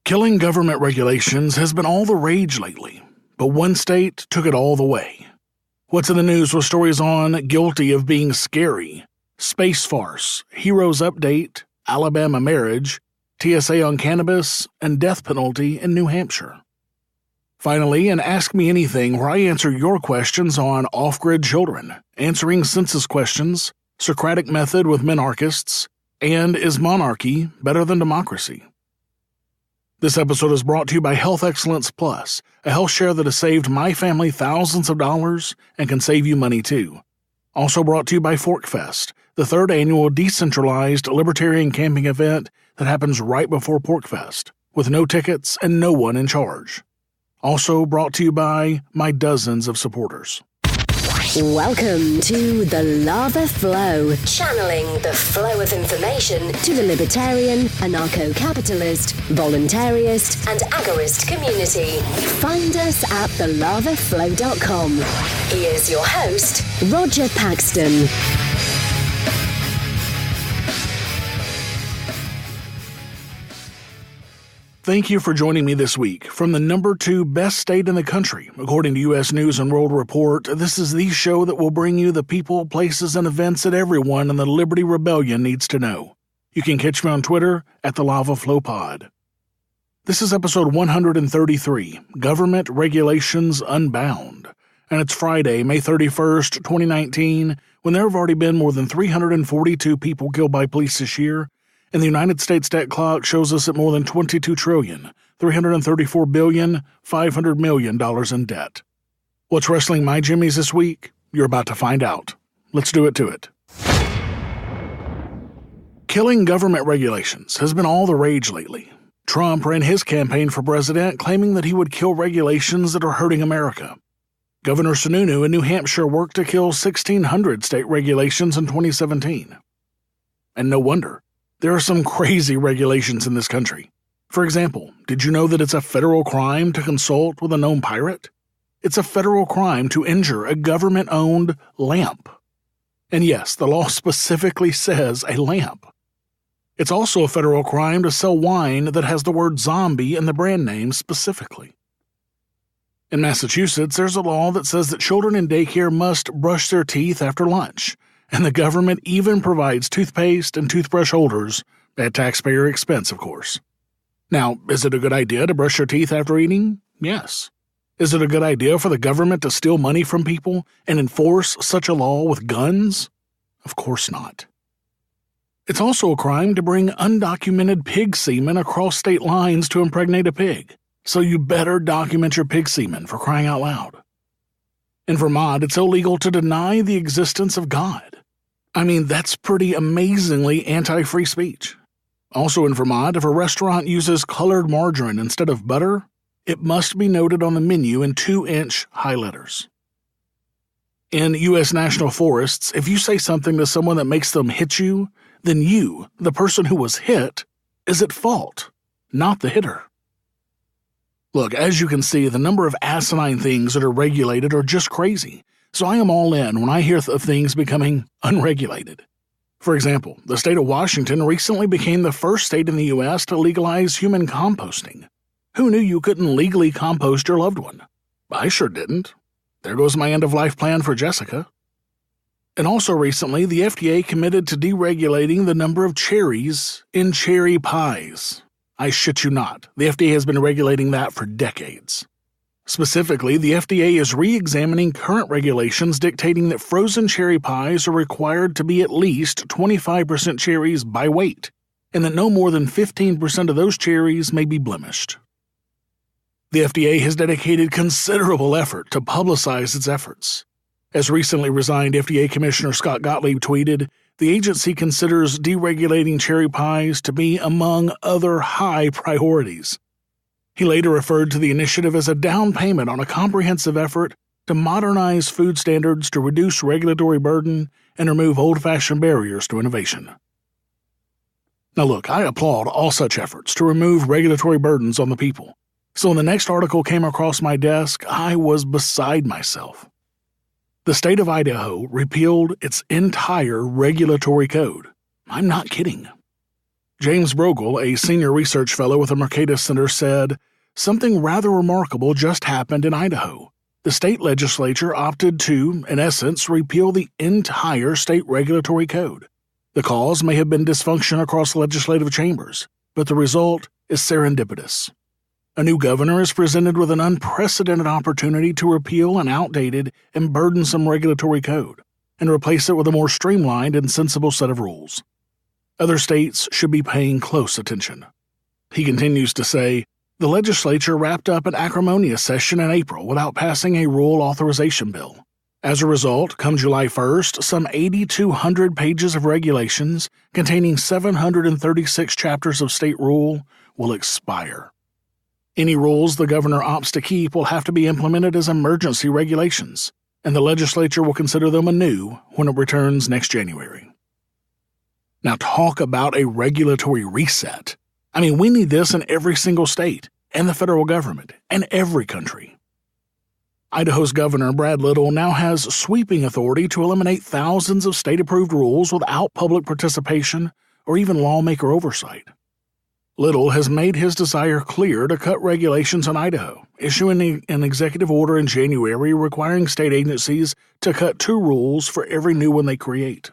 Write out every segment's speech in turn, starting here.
Killing government regulations has been all the rage lately, but one state took it all the way. What's in the news with stories on guilty of being scary, space farce, heroes update, Alabama marriage, TSA on cannabis, and death penalty in New Hampshire. Finally, an Ask Me Anything where I answer your questions on off-grid children, answering census questions, Socratic method with minarchists, and is monarchy better than democracy? This episode is brought to you by Health Excellence Plus, a health share that has saved my family thousands of dollars and can save you money too. Also brought to you by ForkFest, the third annual decentralized Libertarian camping event that happens right before PorcFest, with no tickets and no one in charge. Also brought to you by my dozens of supporters. Welcome to The Lava Flow, channeling the flow of information to the libertarian, anarcho-capitalist, voluntarist, and agorist community. Find us at thelavaflow.com. Here's your host, Roger Paxton. Thank you for joining me this week. From the number 2 best state in the country, according to U.S. News & World Report, this is the show that will bring you the people, places, and events that everyone in the Liberty Rebellion needs to know. You can catch me on Twitter at the Lava Flow Pod. This is episode 133, Government Regulations Unbound, and it's Friday, May 31st, 2019, when there have already been more than 342 people killed by police this year, and the United States debt clock shows us at more than $22,334,500 million in debt. What's wrestling my jimmies this week? You're about to find out. Let's do it to it. Killing government regulations has been all the rage lately. Trump ran his campaign for president claiming that he would kill regulations that are hurting America. Governor Sununu in New Hampshire worked to kill 1,600 state regulations in 2017. And no wonder. There are some crazy regulations in this country. For example, did you know that it's a federal crime to consult with a known pirate? It's a federal crime to injure a government-owned lamp. And yes, the law specifically says a lamp. It's also a federal crime to sell wine that has the word zombie in the brand name specifically. In Massachusetts, there's a law that says that children in daycare must brush their teeth after lunch. And the government even provides toothpaste and toothbrush holders at taxpayer expense, of course. Now, is it a good idea to brush your teeth after eating? Yes. Is it a good idea for the government to steal money from people and enforce such a law with guns? Of course not. It's also a crime to bring undocumented pig semen across state lines to impregnate a pig, so you better document your pig semen, for crying out loud. In Vermont, it's illegal to deny the existence of God. I mean, that's pretty amazingly anti-free speech. Also in Vermont, if a restaurant uses colored margarine instead of butter, it must be noted on the menu in 2-inch high letters. In U.S. national forests, if you say something to someone that makes them hit you, then you, the person who was hit, is at fault, not the hitter. Look, as you can see, the number of asinine things that are regulated are just crazy, so I am all in when I hear of things becoming unregulated. For example, the state of Washington recently became the first state in the U.S. to legalize human composting. Who knew you couldn't legally compost your loved one? I sure didn't. There goes my end-of-life plan for Jessica. And also recently, the FDA committed to deregulating the number of cherries in cherry pies. I shit you not, the FDA has been regulating that for decades. Specifically, the FDA is re-examining current regulations dictating that frozen cherry pies are required to be at least 25% cherries by weight, and that no more than 15% of those cherries may be blemished. The FDA has dedicated considerable effort to publicize its efforts. As recently resigned FDA Commissioner Scott Gottlieb tweeted, the agency considers deregulating cherry pies to be among other high priorities. He later referred to the initiative as a down payment on a comprehensive effort to modernize food standards to reduce regulatory burden and remove old-fashioned barriers to innovation. Now look, I applaud all such efforts to remove regulatory burdens on the people. So when the next article came across my desk, I was beside myself. The state of Idaho repealed its entire regulatory code. I'm not kidding. James Brogel, a senior research fellow with the Mercatus Center, said, "Something rather remarkable just happened in Idaho. The state legislature opted to, in essence, repeal the entire state regulatory code. The cause may have been dysfunction across legislative chambers, but the result is serendipitous. A new governor is presented with an unprecedented opportunity to repeal an outdated and burdensome regulatory code and replace it with a more streamlined and sensible set of rules. Other states should be paying close attention." He continues to say, "The legislature wrapped up an acrimonious session in April without passing a rural authorization bill. As a result, come July 1st, some 8,200 pages of regulations containing 736 chapters of state rule will expire. Any rules the governor opts to keep will have to be implemented as emergency regulations, and the legislature will consider them anew when it returns next January." Now talk about a regulatory reset. I mean, we need this in every single state, and the federal government, and every country. Idaho's Governor Brad Little now has sweeping authority to eliminate thousands of state-approved rules without public participation or even lawmaker oversight. Little has made his desire clear to cut regulations in Idaho, issuing an executive order in January requiring state agencies to cut 2 rules for every new one they create.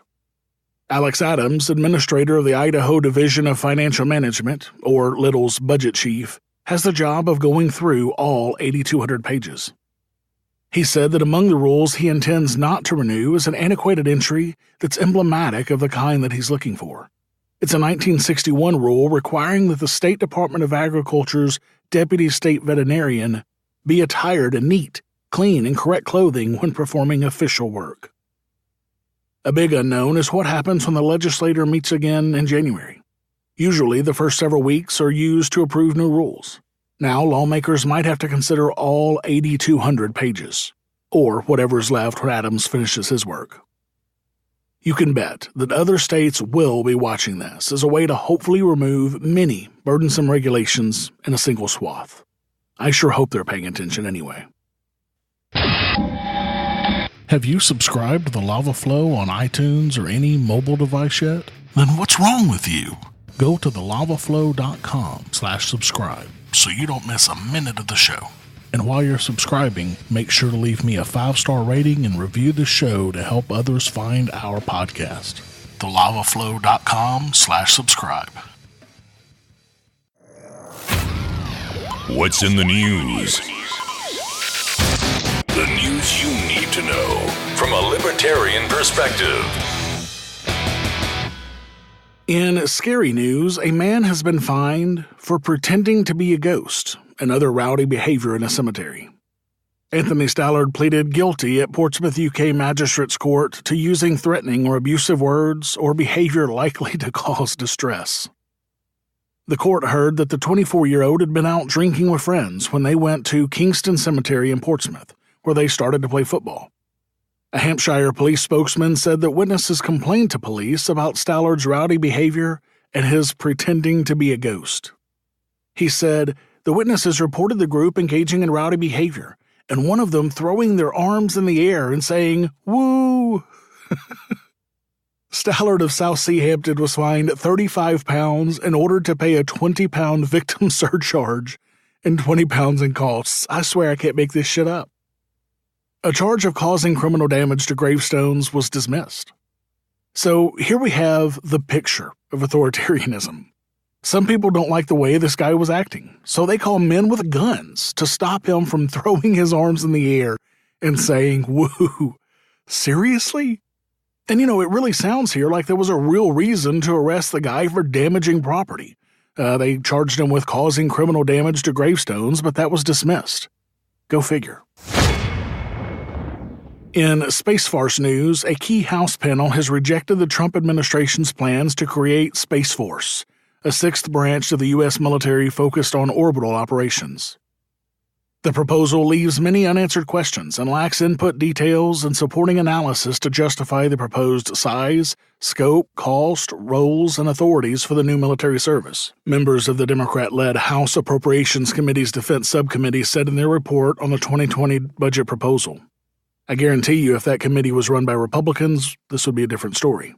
Alex Adams, administrator of the Idaho Division of Financial Management, or Little's budget chief, has the job of going through all 8,200 pages. He said that among the rules he intends not to renew is an antiquated entry that's emblematic of the kind that he's looking for. It's a 1961 rule requiring that the State Department of Agriculture's deputy state veterinarian be attired in neat, clean, and correct clothing when performing official work. A big unknown is what happens when the legislature meets again in January. Usually, the first several weeks are used to approve new rules. Now, lawmakers might have to consider all 8,200 pages, or whatever is left when Adams finishes his work. You can bet that other states will be watching this as a way to hopefully remove many burdensome regulations in a single swath. I sure hope they're paying attention anyway. Have you subscribed to the Lava Flow on iTunes or any mobile device yet? Then what's wrong with you? Go to thelavaflow.com/subscribe so you don't miss a minute of the show. And while you're subscribing, make sure to leave me a 5-star rating and review the show to help others find our podcast. thelavaflow.com/subscribe. What's in the news? The news you need to know from a libertarian perspective. In scary news, a man has been fined for pretending to be a ghost and other rowdy behavior in a cemetery. Anthony Stallard pleaded guilty at Portsmouth, UK Magistrates Court to using threatening or abusive words or behavior likely to cause distress. The court heard that the 24-year-old had been out drinking with friends when they went to Kingston Cemetery in Portsmouth, where they started to play football. A Hampshire police spokesman said that witnesses complained to police about Stallard's rowdy behavior and his pretending to be a ghost. He said, "The witnesses reported the group engaging in rowdy behavior, and one of them throwing their arms in the air and saying, 'Woo!'" Stallard of South Seahampton was fined £35 and ordered to pay a £20 victim surcharge and £20 in costs. I swear I can't make this shit up. A charge of causing criminal damage to gravestones was dismissed. So here we have the picture of authoritarianism. Some people don't like the way this guy was acting, so they call men with guns to stop him from throwing his arms in the air and saying, "Woo, seriously?" And it really sounds here like there was a real reason to arrest the guy for damaging property. They charged him with causing criminal damage to gravestones, but that was dismissed. Go figure. In Space Farce news, a key House panel has rejected the Trump administration's plans to create Space Force, a 6th branch of the U.S. military focused on orbital operations. The proposal leaves many unanswered questions and lacks input details and supporting analysis to justify the proposed size, scope, cost, roles, and authorities for the new military service. Members of the Democrat-led House Appropriations Committee's Defense Subcommittee said in their report on the 2020 budget proposal. I guarantee you if that committee was run by Republicans, this would be a different story.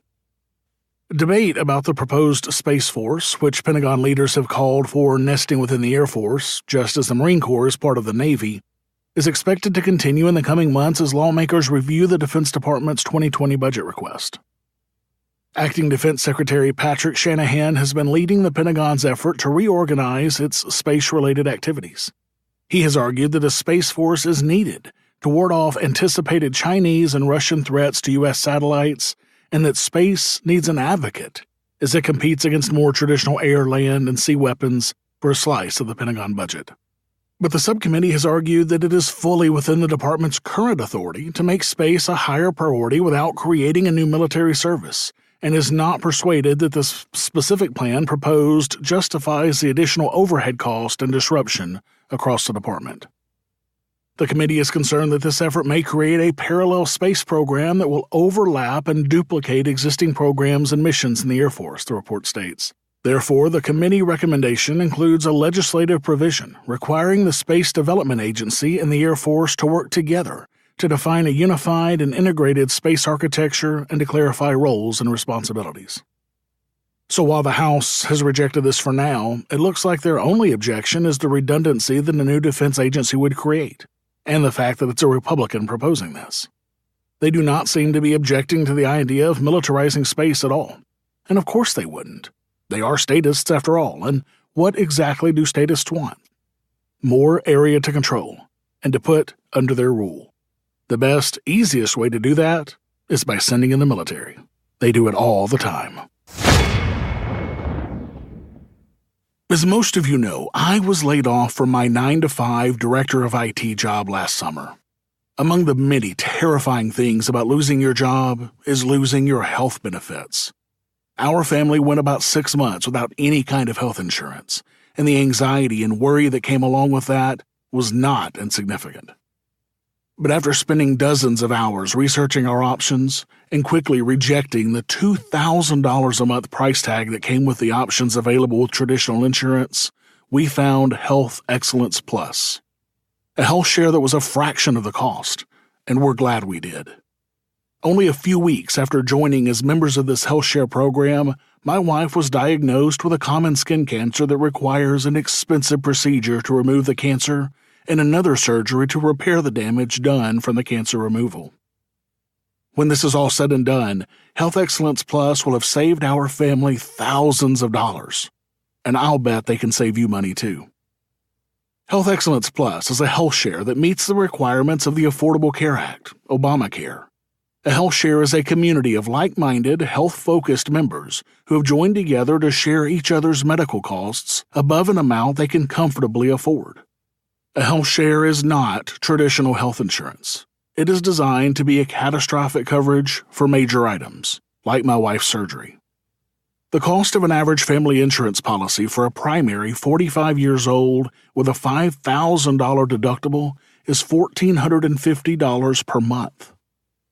Debate about the proposed Space Force, which Pentagon leaders have called for nesting within the Air Force, just as the Marine Corps is part of the Navy, is expected to continue in the coming months as lawmakers review the Defense Department's 2020 budget request. Acting Defense Secretary Patrick Shanahan has been leading the Pentagon's effort to reorganize its space-related activities. He has argued that a Space Force is needed to ward off anticipated Chinese and Russian threats to U.S. satellites, and that space needs an advocate as it competes against more traditional air, land, and sea weapons for a slice of the Pentagon budget. But the subcommittee has argued that it is fully within the department's current authority to make space a higher priority without creating a new military service, and is not persuaded that the specific plan proposed justifies the additional overhead cost and disruption across the department. The committee is concerned that this effort may create a parallel space program that will overlap and duplicate existing programs and missions in the Air Force, the report states. Therefore, the committee recommendation includes a legislative provision requiring the Space Development Agency and the Air Force to work together to define a unified and integrated space architecture and to clarify roles and responsibilities. So while the House has rejected this for now, it looks like their only objection is the redundancy that a new defense agency would create, and the fact that it's a Republican proposing this. They do not seem to be objecting to the idea of militarizing space at all. And of course they wouldn't. They are statists after all, and what exactly do statists want? More area to control, and to put under their rule. The best, easiest way to do that is by sending in the military. They do it all the time. As most of you know, I was laid off from my 9-to-5 director of IT job last summer. Among the many terrifying things about losing your job is losing your health benefits. Our family went about 6 months without any kind of health insurance, and the anxiety and worry that came along with that was not insignificant. But after spending dozens of hours researching our options and quickly rejecting the $2,000 a month price tag that came with the options available with traditional insurance, we found Health Excellence Plus, a health share that was a fraction of the cost, and we're glad we did. Only a few weeks after joining as members of this health share program, my wife was diagnosed with a common skin cancer that requires an expensive procedure to remove the cancer and another surgery to repair the damage done from the cancer removal. When this is all said and done, Health Excellence Plus will have saved our family thousands of dollars, and I'll bet they can save you money too. Health Excellence Plus is a health share that meets the requirements of the Affordable Care Act, Obamacare. A health share is a community of like-minded, health-focused members who have joined together to share each other's medical costs above an amount they can comfortably afford. A health share is not traditional health insurance. It is designed to be a catastrophic coverage for major items, like my wife's surgery. The cost of an average family insurance policy for a primary 45 years old with a $5,000 deductible is $1,450 per month.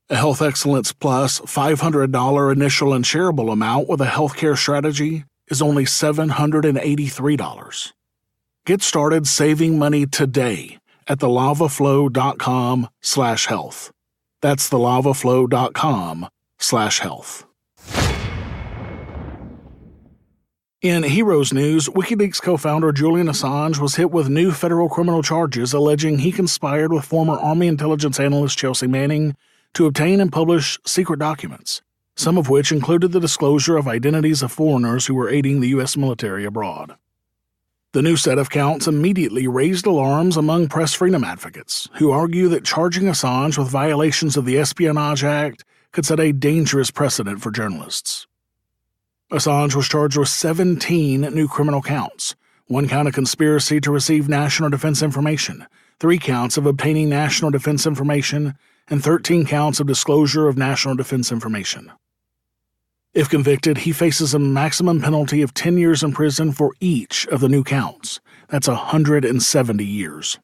A Health Excellence Plus $500 initial and shareable amount with a healthcare strategy is only $783. Get started saving money today at thelavaflow.com/health. That's thelavaflow.com/health. In Heroes News, WikiLeaks co-founder Julian Assange was hit with new federal criminal charges alleging he conspired with former Army intelligence analyst Chelsea Manning to obtain and publish secret documents, some of which included the disclosure of identities of foreigners who were aiding the U.S. military abroad. The new set of counts immediately raised alarms among press freedom advocates, who argue that charging Assange with violations of the Espionage Act could set a dangerous precedent for journalists. Assange was charged with 17 new criminal counts, 1 count of conspiracy to receive national defense information, 3 counts of obtaining national defense information, and 13 counts of disclosure of national defense information. If convicted, he faces a maximum penalty of 10 years in prison for each of the new counts. That's 170 years.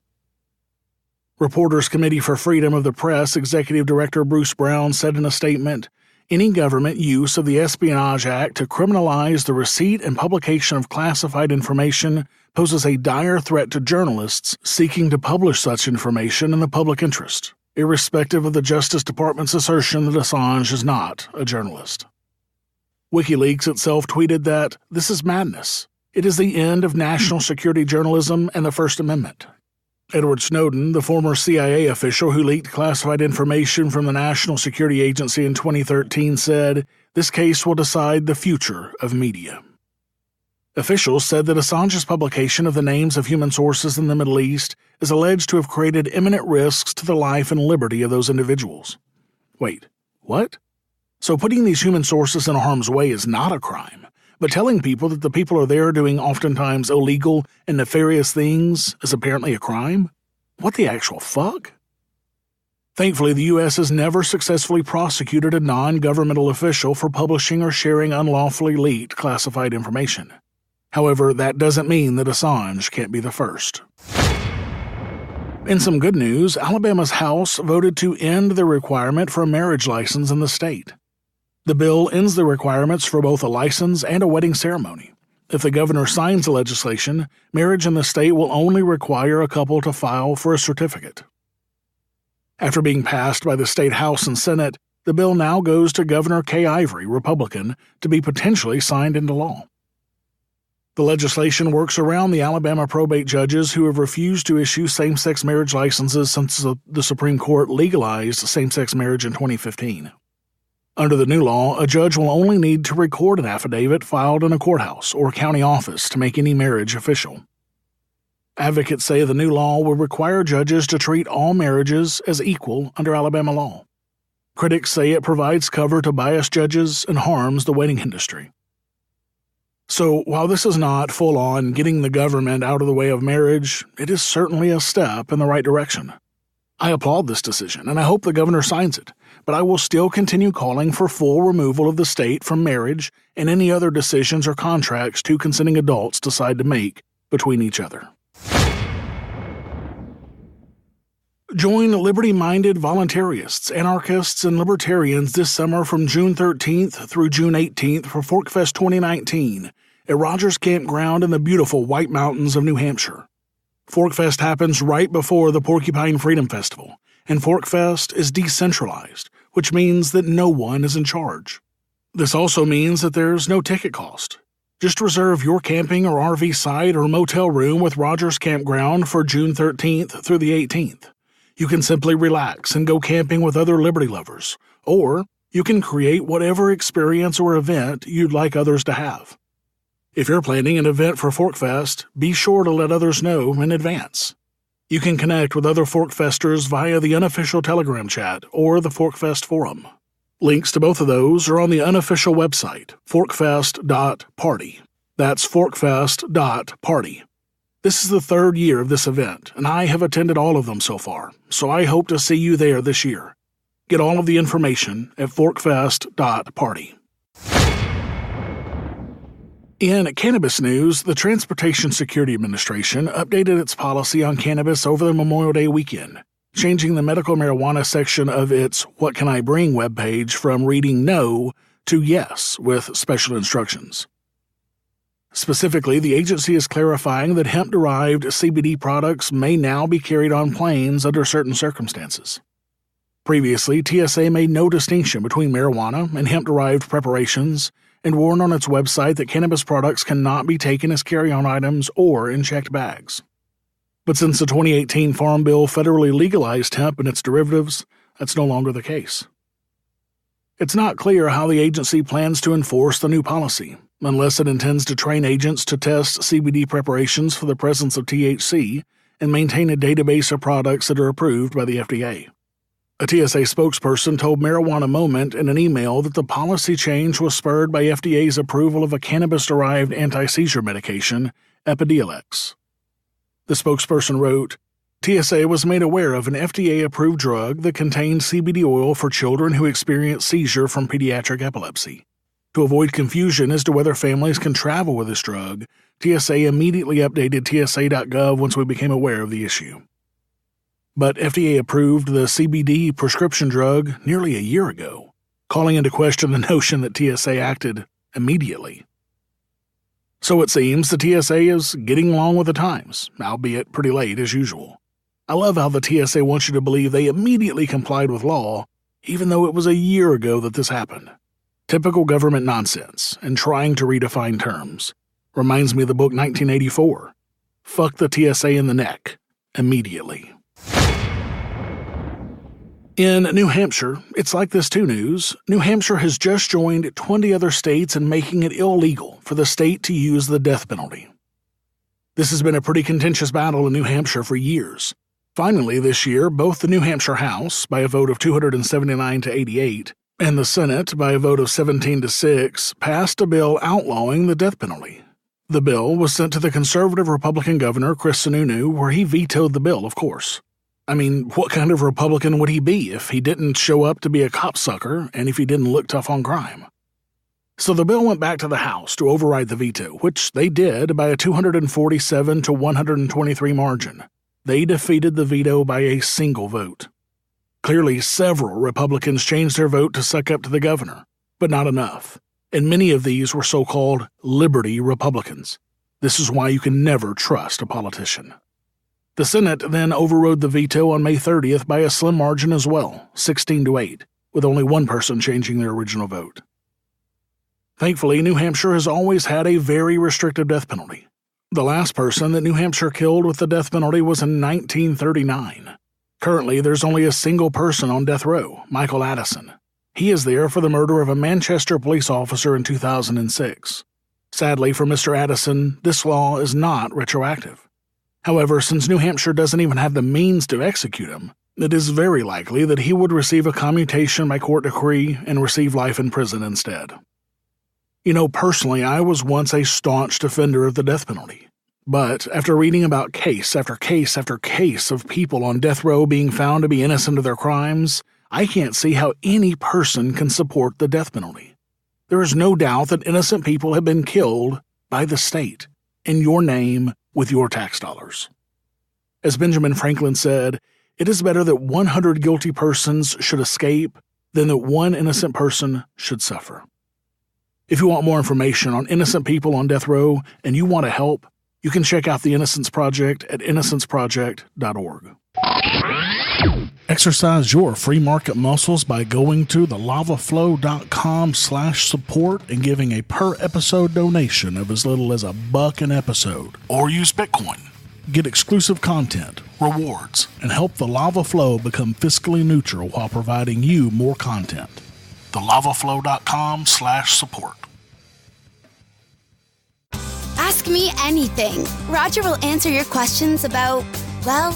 Reporters Committee for Freedom of the Press Executive Director Bruce Brown said in a statement, "Any government use of the Espionage Act to criminalize the receipt and publication of classified information poses a dire threat to journalists seeking to publish such information in the public interest, irrespective of the Justice Department's assertion that Assange is not a journalist." WikiLeaks itself tweeted that this is madness. It is the end of national security journalism and the First Amendment. Edward Snowden, the former CIA official who leaked classified information from the National Security Agency in 2013, said, "This case will decide the future of media." Officials said that Assange's publication of the names of human sources in the Middle East is alleged to have created imminent risks to the life and liberty of those individuals. Wait, what? So putting these human sources in harm's way is not a crime, but telling people that the people are there doing oftentimes illegal and nefarious things is apparently a crime? What the actual fuck? Thankfully, the U.S. has never successfully prosecuted a non-governmental official for publishing or sharing unlawfully leaked classified information. However, that doesn't mean that Assange can't be the first. In some good news, Alabama's House voted to end the requirement for a marriage license in the state. The bill ends the requirements for both a license and a wedding ceremony. If the governor signs the legislation, marriage in the state will only require a couple to file for a certificate. After being passed by the state House and Senate, the bill now goes to Governor Kay Ivey, Republican, to be potentially signed into law. The legislation works around the Alabama probate judges who have refused to issue same-sex marriage licenses since the Supreme Court legalized same-sex marriage in 2015. Under the new law, a judge will only need to record an affidavit filed in a courthouse or county office to make any marriage official. Advocates say the new law will require judges to treat all marriages as equal under Alabama law. Critics say it provides cover to biased judges and harms the wedding industry. So, while this is not full-on getting the government out of the way of marriage, it is certainly a step in the right direction. I applaud this decision, and I hope the governor signs it, but I will still continue calling for full removal of the state from marriage and any other decisions or contracts two consenting adults decide to make between each other. Join liberty-minded voluntarists, anarchists, and libertarians this summer from June 13th through June 18th for ForkFest 2019 at Rogers Campground in the beautiful White Mountains of New Hampshire. ForkFest happens right before the Porcupine Freedom Festival, and ForkFest is decentralized, which means that no one is in charge. This also means that there's no ticket cost. Just reserve your camping or RV site or motel room with Rogers Campground for June 13th through the 18th. You can simply relax and go camping with other liberty lovers, or you can create whatever experience or event you'd like others to have. If you're planning an event for ForkFest, be sure to let others know in advance. You can connect with other ForkFesters via the unofficial Telegram chat or the ForkFest forum. Links to both of those are on the unofficial website, forkfest.party. That's forkfest.party. This is the third year of this event, and I have attended all of them so far, so I hope to see you there this year. Get all of the information at forkfest.party. In cannabis news, the Transportation Security Administration updated its policy on cannabis over the Memorial Day weekend, changing the medical marijuana section of its What Can I Bring webpage from reading no to yes with special instructions. Specifically, the agency is clarifying that hemp-derived CBD products may now be carried on planes under certain circumstances. Previously, TSA made no distinction between marijuana and hemp-derived preparations and warned on its website that cannabis products cannot be taken as carry-on items or in checked bags. But since the 2018 Farm Bill federally legalized hemp and its derivatives, that's no longer the case. It's not clear how the agency plans to enforce the new policy, unless it intends to train agents to test CBD preparations for the presence of THC and maintain a database of products that are approved by the FDA. A TSA spokesperson told Marijuana Moment in an email that the policy change was spurred by FDA's approval of a cannabis-derived anti-seizure medication, Epidiolex. The spokesperson wrote, TSA was made aware of an FDA-approved drug that contained CBD oil for children who experience seizure from pediatric epilepsy. To avoid confusion as to whether families can travel with this drug, TSA immediately updated TSA.gov once we became aware of the issue. But FDA approved the CBD prescription drug nearly a year ago, calling into question the notion that TSA acted immediately. So it seems the TSA is getting along with the times, albeit pretty late as usual. I love how the TSA wants you to believe they immediately complied with law, even though it was a year ago that this happened. Typical government nonsense and trying to redefine terms. Reminds me of the book 1984. Fuck the TSA in the neck. Immediately. In New Hampshire, it's like this too, news. New Hampshire has just joined 20 other states in making it illegal for the state to use the death penalty. This has been a pretty contentious battle in New Hampshire for years. Finally, this year, both the New Hampshire House, by a vote of 279 to 88, and the Senate, by a vote of 17 to 6, passed a bill outlawing the death penalty. The bill was sent to the conservative Republican governor, Chris Sununu, where he vetoed the bill, of course. I mean, what kind of Republican would he be if he didn't show up to be a copsucker and if he didn't look tough on crime? So the bill went back to the House to override the veto, which they did by a 247 to 123 margin. They defeated the veto by a single vote. Clearly, several Republicans changed their vote to suck up to the governor, but not enough. And many of these were so-called Liberty Republicans. This is why you can never trust a politician. The Senate then overrode the veto on May 30th by a slim margin as well, 16 to 8, with only one person changing their original vote. Thankfully, New Hampshire has always had a very restrictive death penalty. The last person that New Hampshire killed with the death penalty was in 1939. Currently, there's only a single person on death row, Michael Addison. He is there for the murder of a Manchester police officer in 2006. Sadly for Mr. Addison, this law is not retroactive. However, since New Hampshire doesn't even have the means to execute him, it is very likely that he would receive a commutation by court decree and receive life in prison instead. You know, personally, I was once a staunch defender of the death penalty. But after reading about case after case after case of people on death row being found to be innocent of their crimes, I can't see how any person can support the death penalty. There is no doubt that innocent people have been killed by the state, in your name, with your tax dollars. As Benjamin Franklin said, it is better that 100 guilty persons should escape than that one innocent person should suffer. If you want more information on innocent people on death row and you want to help, you can check out the Innocence Project at innocenceproject.org. Exercise your free market muscles by going to thelavaflow.com/support and giving a per episode donation of as little as $1 an episode, or use Bitcoin. Get exclusive content, rewards, and help the Lava Flow become fiscally neutral while providing you more content. thelavaflow.com/support. Ask me anything. Roger will answer your questions about, well,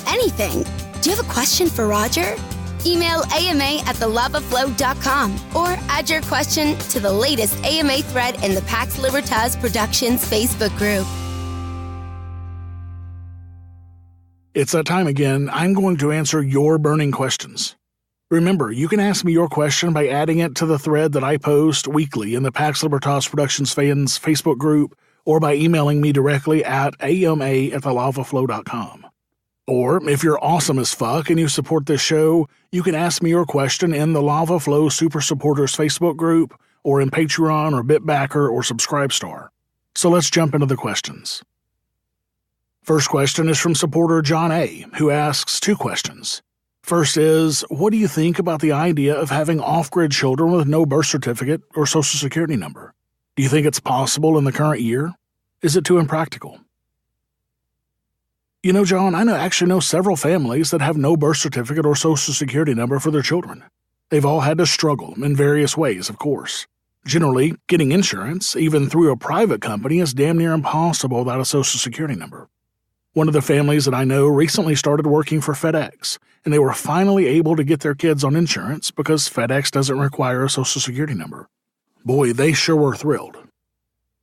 anything. Do you have a question for Roger? Email ama@thelavaflow.com or add your question to the latest AMA thread in the Pax Libertas Productions Facebook group. It's that time again. I'm going to answer your burning questions. Remember, you can ask me your question by adding it to the thread that I post weekly in the Pax Libertas Productions fans Facebook group, or by emailing me directly at ama@thelavaflow.com. Or, if you're awesome as fuck and you support this show, you can ask me your question in the Lava Flow Super Supporters Facebook group, or in Patreon or Bitbacker or Subscribestar. So let's jump into the questions. First question is from supporter John A., who asks 2 questions. First is, what do you think about the idea of having off-grid children with no birth certificate or social security number? Do you think it's possible in the current year? Is it too impractical? You know, John, I actually know several families that have no birth certificate or social security number for their children. They've all had to struggle in various ways, of course. Generally, getting insurance, even through a private company, is damn near impossible without a social security number. One of the families that I know recently started working for FedEx, and they were finally able to get their kids on insurance because FedEx doesn't require a social security number. Boy, they sure were thrilled.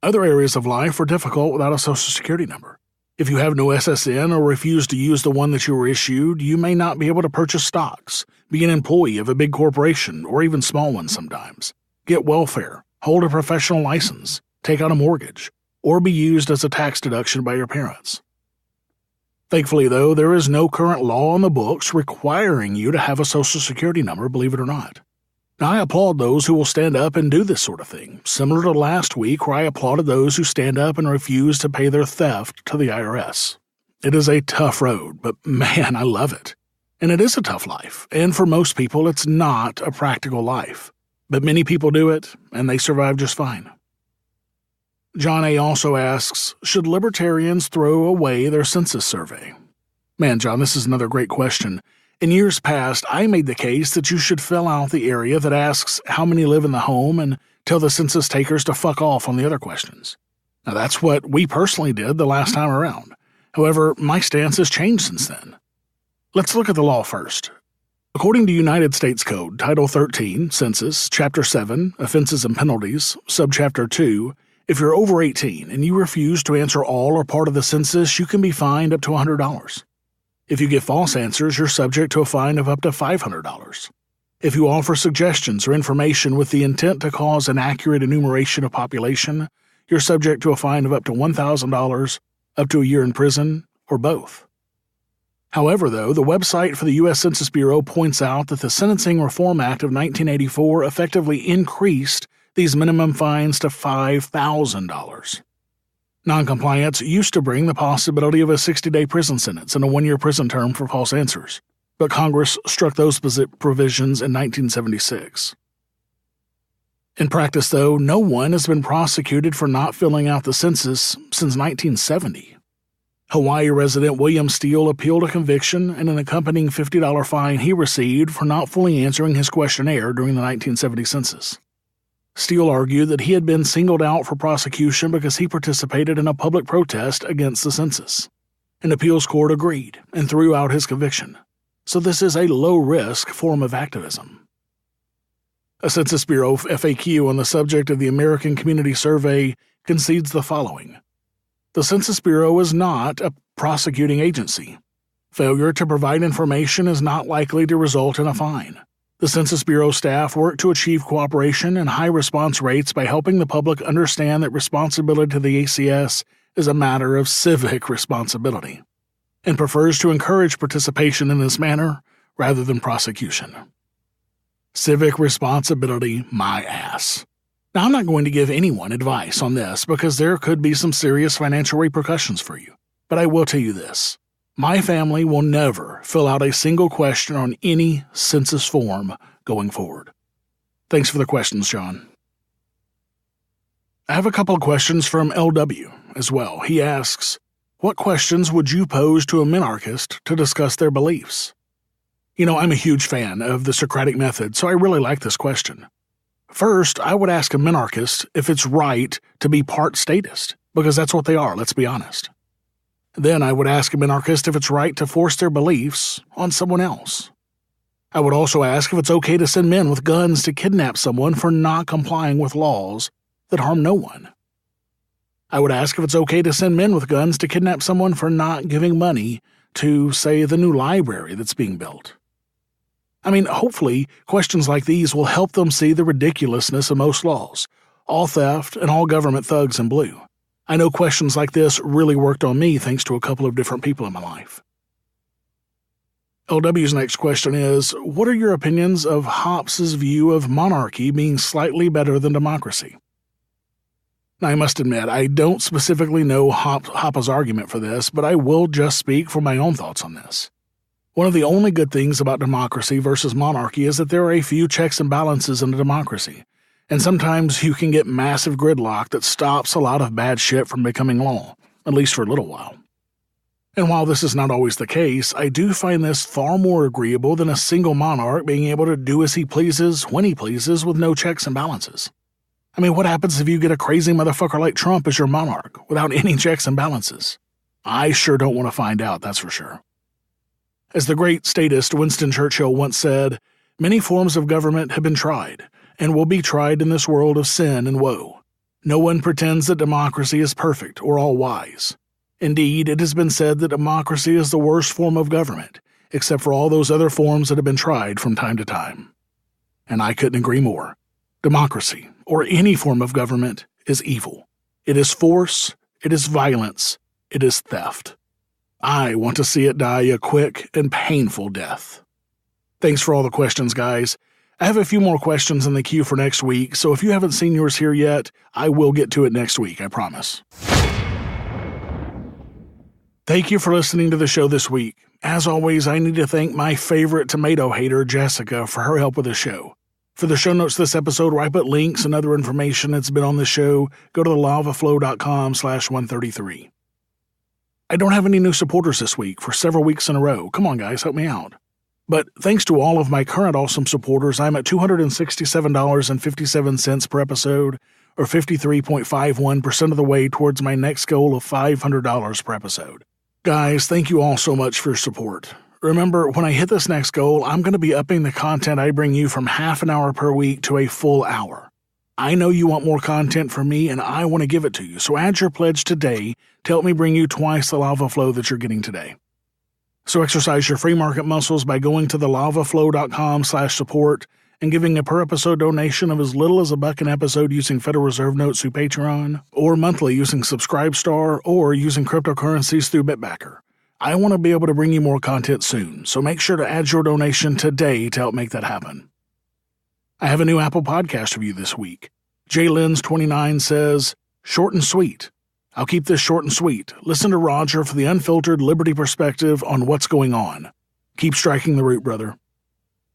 Other areas of life are difficult without a social security number. If you have no SSN or refuse to use the one that you were issued, you may not be able to purchase stocks, be an employee of a big corporation or even small ones sometimes, get welfare, hold a professional license, take out a mortgage, or be used as a tax deduction by your parents. Thankfully, though, there is no current law on the books requiring you to have a social security number, believe it or not. Now, I applaud those who will stand up and do this sort of thing, similar to last week where I applauded those who stand up and refuse to pay their theft to the IRS. It is a tough road, but man, I love it. And it is a tough life, and for most people, it's not a practical life. But many people do it, and they survive just fine. John A. also asks, should libertarians throw away their census survey? Man, John, this is another great question. In years past, I made the case that you should fill out the area that asks how many live in the home and tell the census takers to fuck off on the other questions. Now, that's what we personally did the last time around. However, my stance has changed since then. Let's look at the law first. According to United States Code, Title 13, Census, Chapter 7, Offenses and Penalties, Subchapter 2, if you're over 18 and you refuse to answer all or part of the census, you can be fined up to $100. If you give false answers, you're subject to a fine of up to $500. If you offer suggestions or information with the intent to cause inaccurate enumeration of population, you're subject to a fine of up to $1,000, up to a year in prison, or both. However, though, the website for the U.S. Census Bureau points out that the Sentencing Reform Act of 1984 effectively increased these minimum fines to $5,000. Noncompliance used to bring the possibility of a 60-day prison sentence and a 1-year prison term for false answers, but Congress struck those provisions in 1976. In practice, though, no one has been prosecuted for not filling out the census since 1970. Hawaii resident William Steele appealed a conviction and an accompanying $50 fine he received for not fully answering his questionnaire during the 1970 census. Steele argued that he had been singled out for prosecution because he participated in a public protest against the census. An appeals court agreed and threw out his conviction. So this is a low-risk form of activism. A Census Bureau FAQ on the subject of the American Community Survey concedes the following. The Census Bureau is not a prosecuting agency. Failure to provide information is not likely to result in a fine. The Census Bureau staff work to achieve cooperation and high response rates by helping the public understand that responsibility to the ACS is a matter of civic responsibility, and prefers to encourage participation in this manner rather than prosecution. Civic responsibility, my ass. Now, I'm not going to give anyone advice on this because there could be some serious financial repercussions for you, but I will tell you this. My family will never fill out a single question on any census form going forward. Thanks for the questions, John. I have a couple of questions from LW as well. He asks, what questions would you pose to a minarchist to discuss their beliefs? You know, I'm a huge fan of the Socratic method, so I really like this question. First, I would ask a minarchist if it's right to be part statist, because that's what they are, let's be honest. Then I would ask a minarchist if it's right to force their beliefs on someone else. I would also ask if it's okay to send men with guns to kidnap someone for not complying with laws that harm no one. I would ask if it's okay to send men with guns to kidnap someone for not giving money to, say, the new library that's being built. I mean, hopefully, questions like these will help them see the ridiculousness of most laws, all theft and all government thugs in blue. I know questions like this really worked on me thanks to a couple of different people in my life. LW's next question is, what are your opinions of Hobbes's view of monarchy being slightly better than democracy? Now, I must admit, I don't specifically know Hoppe's argument for this, but I will just speak for my own thoughts on this. One of the only good things about democracy versus monarchy is that there are a few checks and balances in a democracy. And sometimes you can get massive gridlock that stops a lot of bad shit from becoming law, at least for a little while. And while this is not always the case, I do find this far more agreeable than a single monarch being able to do as he pleases, when he pleases, with no checks and balances. I mean, what happens if you get a crazy motherfucker like Trump as your monarch, without any checks and balances? I sure don't want to find out, that's for sure. As the great statist Winston Churchill once said, many forms of government have been tried, and will be tried in this world of sin and woe. No one pretends that democracy is perfect or all-wise. Indeed, it has been said that democracy is the worst form of government, except for all those other forms that have been tried from time to time. And I couldn't agree more. Democracy, or any form of government, is evil. It is force, it is violence, it is theft. I want to see it die a quick and painful death. Thanks for all the questions, guys. I have a few more questions in the queue for next week, so if you haven't seen yours here yet, I will get to it next week, I promise. Thank you for listening to the show this week. As always, I need to thank my favorite tomato hater, Jessica, for her help with the show. For the show notes of this episode, where I put links and other information that's been on the show, go to thelavaflow.com/133. I don't have any new supporters this week for several weeks in a row. Come on, guys, help me out. But thanks to all of my current awesome supporters, I'm at $267.57 per episode, or 53.51% of the way towards my next goal of $500 per episode. Guys, thank you all so much for your support. Remember, when I hit this next goal, I'm going to be upping the content I bring you from half an hour per week to a full hour. I know you want more content from me, and I want to give it to you, so add your pledge today to help me bring you twice the lava flow that you're getting today. So exercise your free market muscles by going to thelavaflow.com/support and giving a per-episode donation of as little as $1 an episode using Federal Reserve notes through Patreon, or monthly using Subscribestar, or using cryptocurrencies through Bitbacker. I want to be able to bring you more content soon, so make sure to add your donation today to help make that happen. I have a new Apple Podcast review this week. JLens29 says, "Short and sweet. I'll keep this short and sweet. Listen to Roger for the unfiltered liberty perspective on what's going on. Keep striking the root, brother."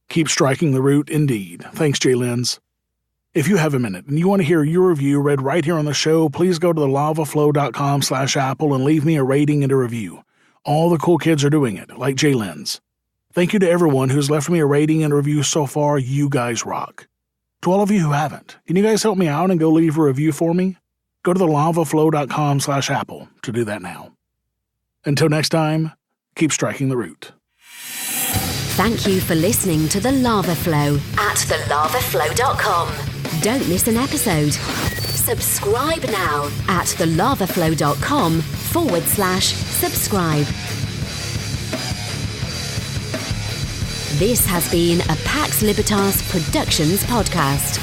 Keep striking the root, indeed. Thanks, JLens. If you have a minute and you want to hear your review read right here on the show, please go to thelavaflow.com/Apple and leave me a rating and a review. All the cool kids are doing it, like JLens. Thank you to everyone who's left me a rating and a review so far. You guys rock. To all of you who haven't, can you guys help me out and go leave a review for me? Go to thelavaflow.com/Apple to do that now. Until next time, keep striking the root. Thank you for listening to The Lava Flow at thelavaflow.com. Don't miss an episode. Subscribe now at thelavaflow.com/subscribe. This has been a Pax Libertas Productions podcast.